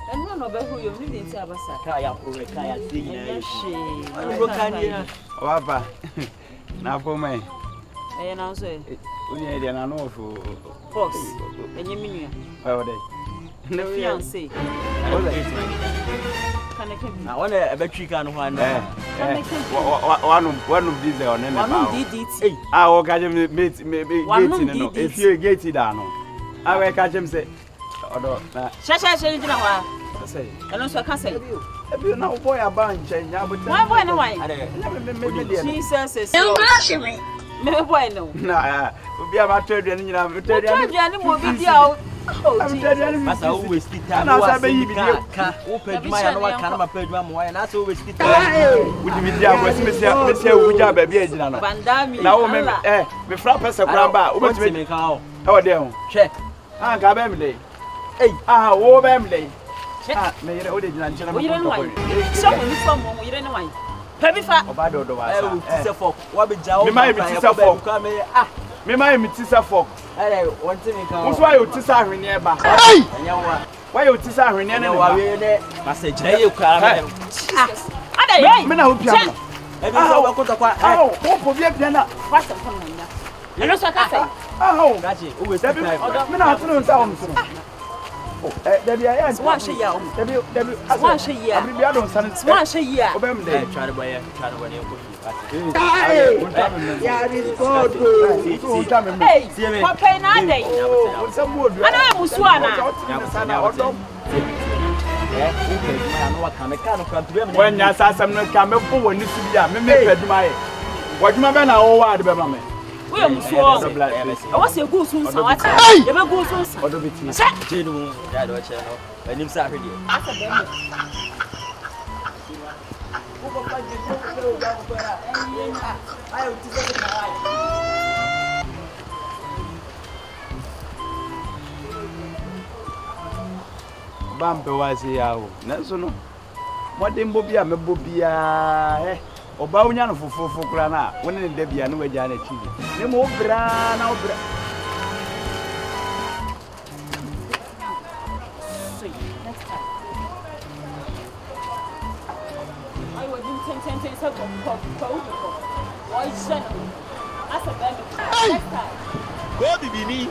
And one of who you need in Sabasa. Kaya Wapa. Now for me. And I'll say, we need an awful Fox, and you mean, oh, they. no fiancé. I want a battery can one. One of these on any one. I will catch him, maybe if you get it down. I will catch him say, Shasha, say, and also I can say, if you know, boy, a bunch, and I would my boy, no, Jesus, no boy, no. No, we'll be about 30 and you know, will be the that's always the time. I baby, open my camera page, Mamma, and that's always the time. Would you be there? Monsieur, we have a baby. Now, me flap us a grandpa, over to me. How? Oh, dear, check. Ah, Gabemley. Hey, oh, Bemley. May you order and general. You don't know. Someone from you don't know. Heavy fat. What be Joe? My Mr. Folk. Ah, me, my Mr. Folk. I want to make out. Why you tisa nearby? Why you tisa nearby? Message, you come. I mean, I hope you have. Oh, hope you piano. What's the phone? And also, I can say, oh, Gaji, who is that? I'm not to know. Debbie, I asked wash a year. Debbie, wash a year. I don't send it. Wash a year. Try to buy a hey, what pay now? Some wood. I know Muswana. When you saw some camera when you see them, maybe my what my man are all wide about me. We are Muswana. I was a good soon. What? You have a good soon. What do we think? Genuine, that watch channel. And you saw Bampe was here. National. What them bobia, me bobia, Oba unya no fofofo kura na woni ne da bia no waja na chibi ne mo bra na obra I would do 10 so why shut up as a baby next time go bibini